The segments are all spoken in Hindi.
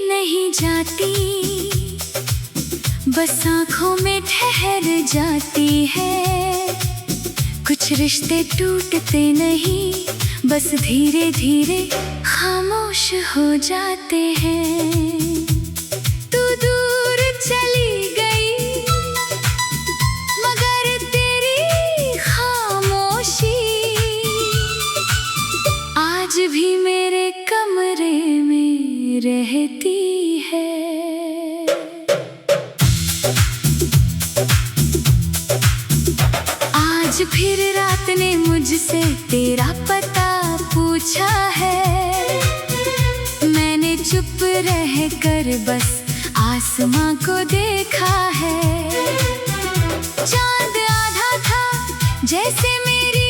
नहीं जाती, बस आँखों में ठहर जाती है। कुछ रिश्ते टूटते नहीं, बस धीरे धीरे खामोश हो जाते हैं। तू दूर चली गई, मगर तेरी खामोशी आज भी मेरे कमरे में रहती है। आज फिर रात ने मुझसे तेरा पता पूछा है। मैंने चुप रहकर बस आसमां को देखा है। चांद आधा था जैसे मेरी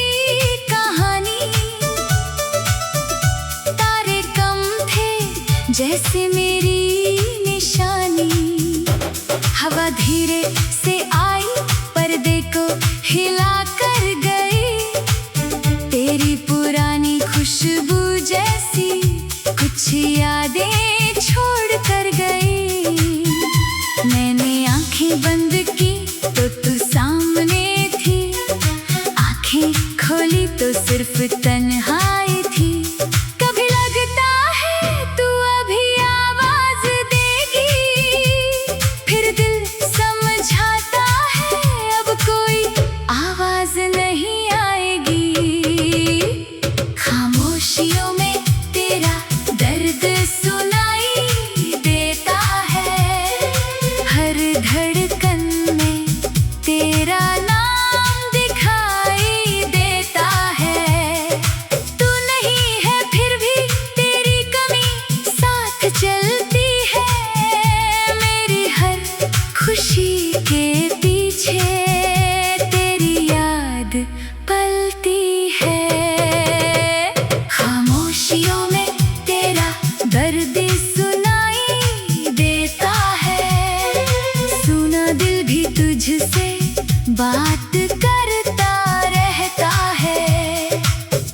कहानी, तारे कम थे जैसे मेरी निशानी। हवा धीरे से आई, पर्दे को हिला कर गई, तेरी पुरानी खुशबू जैसी कुछ यादें छोड़ कर गई। मैंने आंखें बंद की तो तू सामने थी, आंखें खोली तो सिर्फ तन्हाई थी। कभी लगता है तू अभी आवाज देगी, फिर दिल समझाता है अब कोई आवाज नहीं आएगी। खामोशियों में तेरा दर्द सुनाई देता है, हर धड़कन में तेरा नाम दिखाई देता है। तू नहीं है फिर भी तेरी कमी साथ चलती है, मेरी हर खुशी के पीछे तेरी याद पलती है। खामोशियों में तेरा दर्द सुनाई देता है, सुना दिल भी तुझसे बात करता रहता है।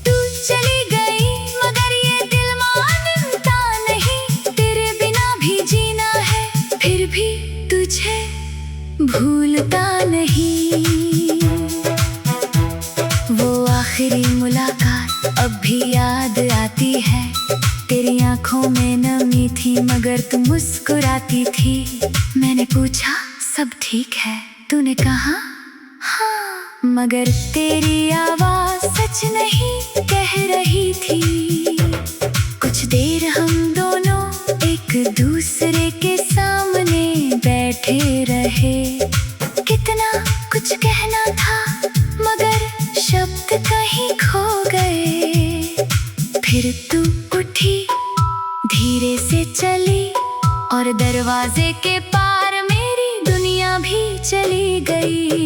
तू चली गई मगर ये दिल मानता नहीं, तेरे बिना भी जीना है फिर भी तुझे भूलता नहीं। वो आखिरी मुलाकात अब भी याद आती है, तेरी आंखों में नमी थी मगर तू मुस्कुराती थी। मैंने पूछा सब ठीक है, तूने कहा हाँ, मगर तेरी आवाज सच नहीं कह रही थी। कुछ देर हम दोनों एक दूसरे के सामने बैठे रहे, कितना कुछ कहना था मगर शब्द कहीं खो गए। फिर तू उठी, धीरे से चली और दरवाजे के पार मेरी दुनिया भी चली गई।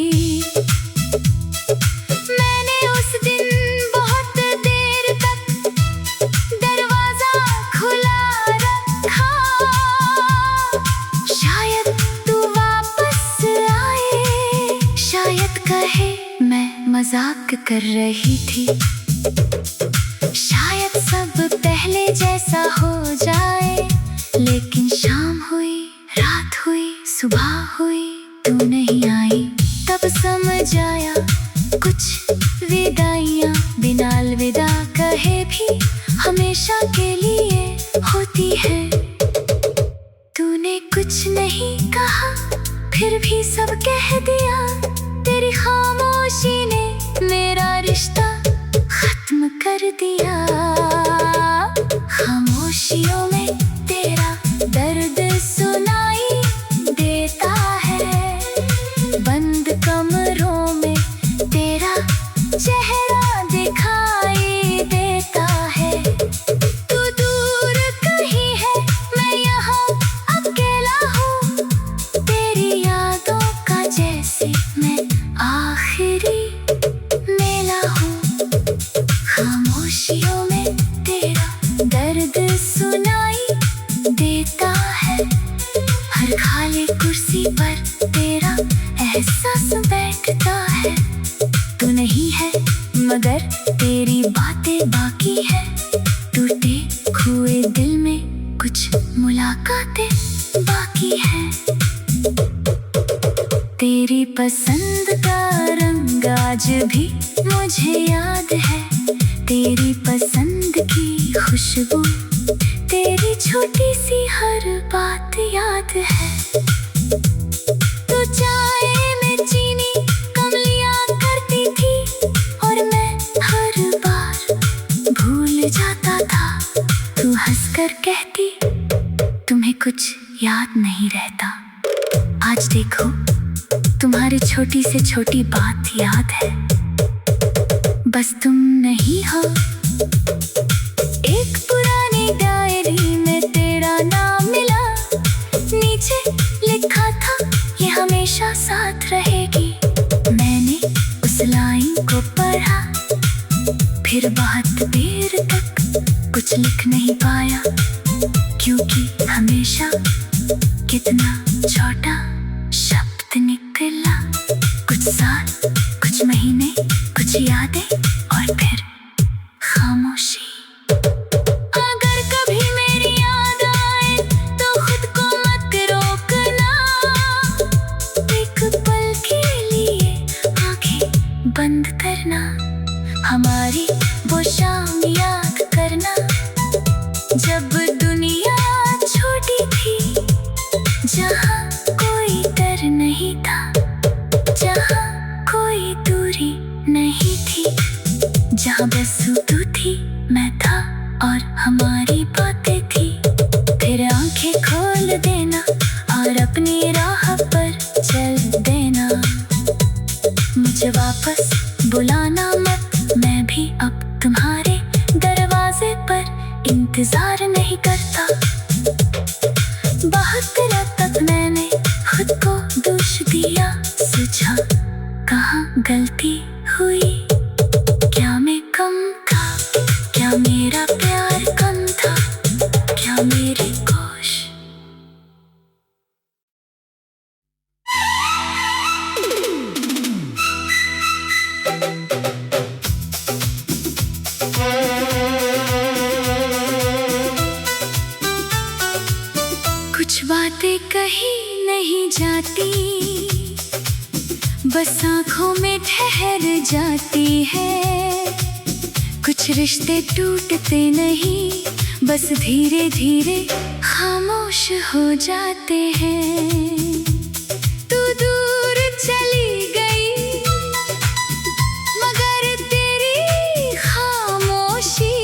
मैंने उस दिन बहुत देर तक दरवाजा खुला रखा, शायद तू वापस आए, शायद कहे मैं मजाक कर रही थी, शायद सब पहले जैसा हो जाए। लेकिन शाम हुई, रात हुई, सुबह हुई, तू नहीं आई, तब समझ आया कुछ विदाइयाँ बिना अलविदा कहे भी हमेशा के लिए होती है। तूने कुछ नहीं कहा फिर भी सब कह दिया, तेरी खामोशी ने मेरा रिश्ता खत्म कर दिया। खामोशियों में तेरा दर्द सुनाई देता है, बंद कमरों में तेरा चेहरा दिखाई देता है। तू दूर कहीं है, मैं यहाँ अकेला हूँ, तेरी यादों का जैसे मैं आखिरी मेला हूँ। खामोशियों में तेरा दर्द सुनाई देता है, हर खाली कुर्सी पर तेरा एहसास बैठता है। तू नहीं है मगर तेरी बातें बाकी है, टूटे हुए दिल में कुछ मुलाकातें बाकी हैं। तेरी पसंद का रंग आज भी मुझे याद है, तेरी पसंद की खुशबू, तेरी छोटी सी हर बात याद है। तो चाय में चीनी कम लिया करती थी और मैं हर बार भूल जाता था। तू हंसकर कहती तुम्हें कुछ याद नहीं रहता। आज देखो तुम्हारी छोटी से छोटी बात याद है, बस तुम नहीं हो। एक पुरानी डायरी में तेरा नाम मिला, नीचे लिखा था ये हमेशा साथ रहेगी। मैंने उस लाइन को पढ़ा, फिर बहुत देर तक कुछ लिख नहीं पाया, क्योंकि हमेशा कितना छोटा शब्द निकला। कुछ साल, कुछ महीने, कुछ यादें और फिर खामोशी। अगर कभी मेरी याद आए तो खुद को मत रोकना, एक पल के लिए आंखें बंद करना। हमारी वो शाम याद करना जब दुनिया छोटी थी, जहाँ कोई डर नहीं था, जहाँ कोई दूरी नहीं थी, जहाँ बस तू थी, मैं था और हमारी बातें थी। फिर आंखें खोल देना और अपनी राह पर चल देना। मुझे वापस बुलाना मत, मैं भी अब तुम्हारे दरवाजे पर इंतजार नहीं करता। बहुत देर तक मैंने खुद को दोष दिया, सोचा कहाँ गलती हुई, क्या मैं कम था, क्या मेरा प्यार कम था, क्या मेरी कोश। कुछ बातें कही नहीं जाती, बस आँखों में ठहर जाती है। कुछ रिश्ते टूटते नहीं, बस धीरे धीरे खामोश हो जाते हैं। तू दूर चली गई मगर तेरी खामोशी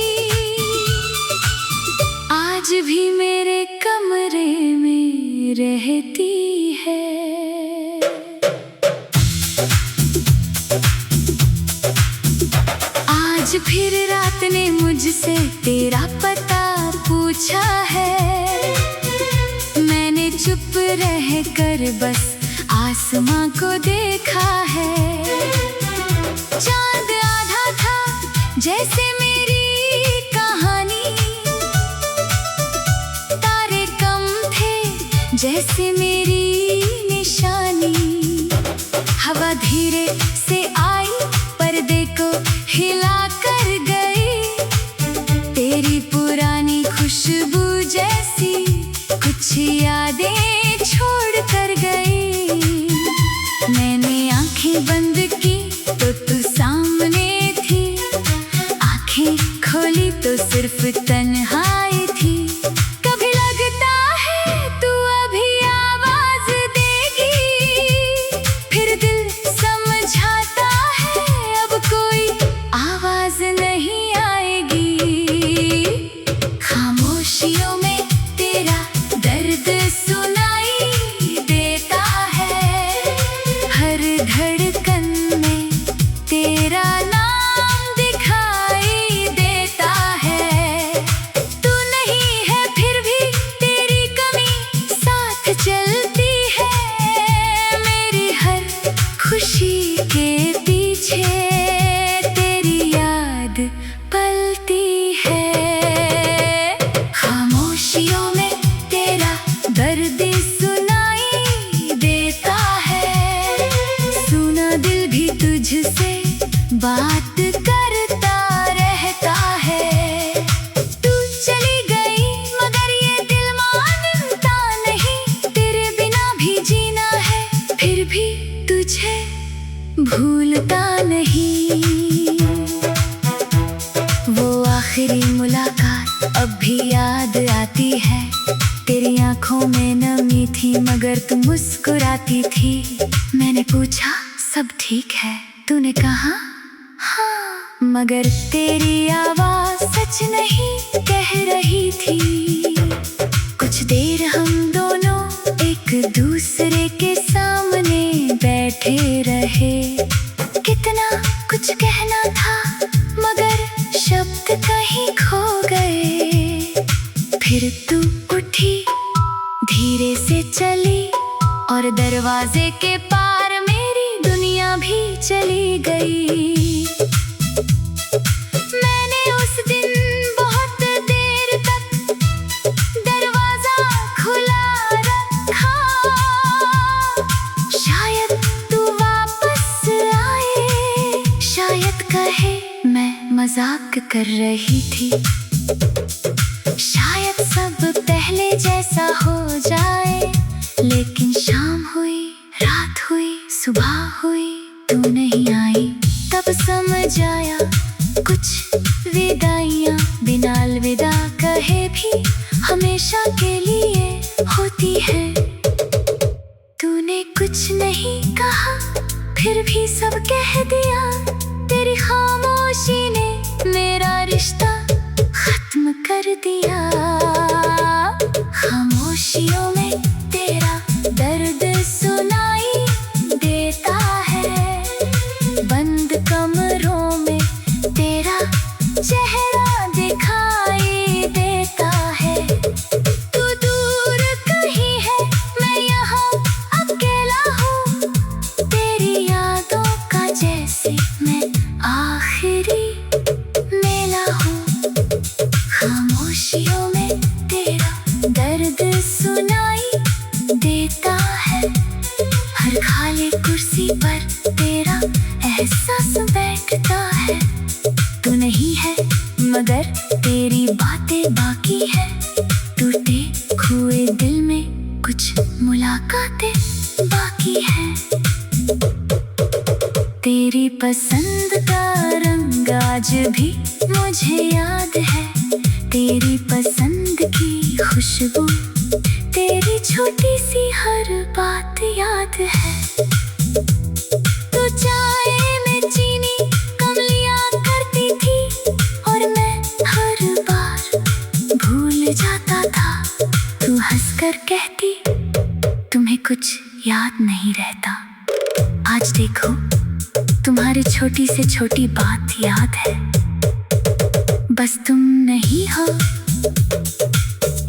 आज भी मेरे कमरे में रहती है। आज फिर रात ने मुझसे तेरा पता पूछा है, मैंने चुप रह कर बस आसमां को देखा है। चांद आधा था जैसे मेरी कहानी, तारे कम थे जैसे मेरी निशानी। हवा धीरे से आई पर्दे को हिला कर गई, तेरी पुरानी खुशबू जैसी कुछ यादें छोड़ कर गई। मैंने आंखें बंद की तो तू सामने थी, आंखें खोली तो सिर्फ तन्हाई थी। कभी लगता है तू अभी आवाज देगी, फिर दिल समझाता है अब कोई आवाज नहीं आएगी। खामोशियों में तेरा दर्द सुनाई देता है, हर धड़कन में तेरा नाम दिखाई देता है। तू नहीं है फिर भी तेरी कमी साथ चलती है, मेरी हर खुशी के पीछे तेरी याद पलती है। खामोशियों में तेरा दर्द सुनाई देता है, सुना दिल भी तुझसे बात करता रहता है। तू चली गई मगर ये दिल मान भूलता नहीं। वो आखिरी मुलाकात अब भी याद आती है। तेरी आंखों में नमी थी मगर तू मुस्कुराती थी। मैंने पूछा सब ठीक है, तूने कहा हाँ, मगर तेरी आवाज सच नहीं कह रही थी। कुछ देर हम दोनों एक दूसरे के सामने बैठे रहे। कितना कुछ कहना था मगर शब्द कहीं खो गए। फिर तू उठी, धीरे से चली और दरवाजे के पार मेरी दुनिया भी चली गई। मैंने उस दिन बहुत देर तक दरवाजा खुला रखा। शायद तू वापस आए, शायद कहे मैं मजाक कर रही थी। शायद सब पहले जैसा हो जाए। लेकिन शाम हुई, रात हुई, सुबह हुई, तू नहीं आई। तब समझ आया कुछ विदाइयां बिना अलविदा कहे भी हमेशा के लिए होती है। तूने कुछ नहीं कहा फिर भी सब कह दिया। तेरी खामोशी ने मेरा रिश्ता खत्म कर दिया। खामोशियों में तेरा दर्द सुनाई देता है। बंद कमरों में तेरा चेहरा दिखाई देता है। तू दूर कहीं है, मैं यहाँ अकेला हूँ। तेरी यादों का जैसे मैं आखिरी मेला हूँ। खामोशियों में तेरा दर्द सुनाई देता है। हर खाली कुर्सी पर तेरा एहसास बैठता है। तू नहीं है मगर तेरी बातें बाकी है। टूटे खोए दिल में कुछ मुलाकातें बाकी है। तेरी पसंद का रंग आज भी मुझे याद है। तेरी पसंद की खुशबू, तेरी छोटी सी हर बात याद है। तू चाय में चीनी कम लिया करती थी और मैं हर बार भूल जाता था। तू हंसकर कहती तुम्हें कुछ याद नहीं रहता। आज देखो तुम्हारी छोटी से छोटी बात याद है। बस तुम नहीं हो।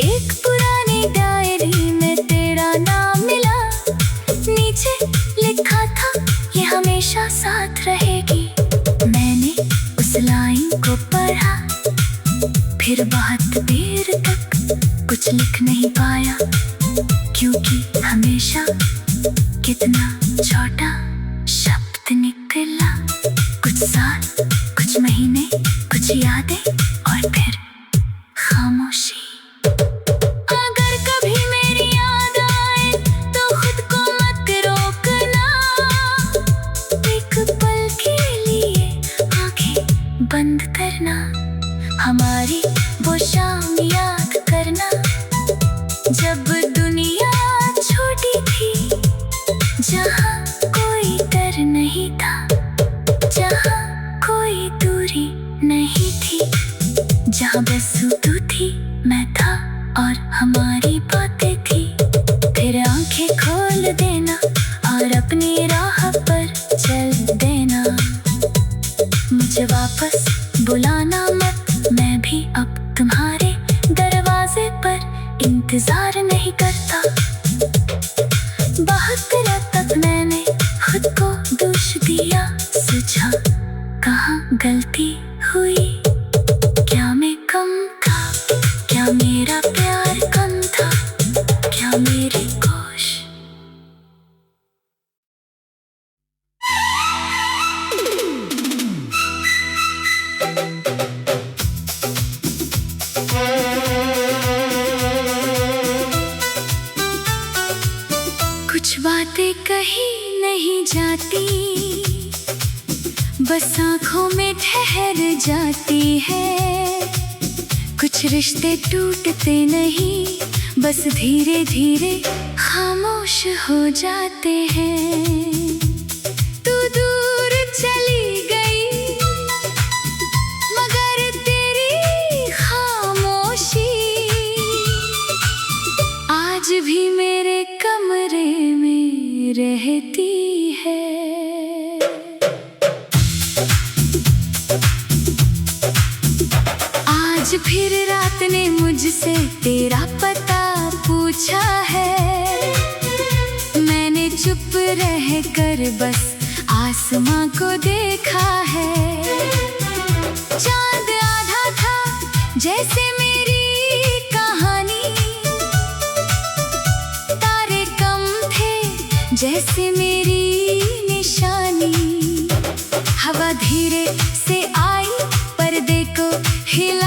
एक पुरानी डायरी में तेरा नाम मिला। नीचे लिखा था ये हमेशा साथ रहेगी। मैंने उस लाइन को पढ़ा, फिर बहुत देर तक कुछ लिख नहीं पाया। क्योंकि हमेशा कितना छोटा शब्द निकला। कुछ साल, कुछ महीने, कुछ यादें और फिर खामोशी। अगर कभी मेरी याद आए तो खुद को मत रोकना। एक पल के लिए आंखें बंद करना। हमारी वो शाम याद करना जब दुनिया छोटी थी। जहाँ कोई डर नहीं था, जहाँ कोई दूरी नहीं थी। जहाँ बस तू थी, मैं था और हमारी बातें थी। फिर आंखें खोल देना और अपनी राह पर चल देना। मुझे वापस बुलाना मत, मैं भी अब तुम्हारे दरवाजे पर इंतजार नहीं करता। बहुत रात तक मैंने खुद को दोष दिया। सोचा कहाँ गलती हुई। क्या मैं कम था? क्या मेरा प्यार कम था? क्या मेरी कोशिश? कुछ बातें कही नहीं जाती, बस आँखों में ठहर जाती है। कुछ रिश्ते टूटते नहीं, बस धीरे धीरे खामोश हो जाते हैं। तू दूर चली गई मगर तेरी खामोशी आज भी मेरे कमरे में रहती है। आज फिर रात ने मुझसे तेरा पता पूछा है। मैंने चुप रह कर बस आसमां को देखा है। चांद आधा था जैसे मेरी कहानी, तारे कम थे जैसे मेरी निशानी। हवा धीरे से आई पर्दे को हिला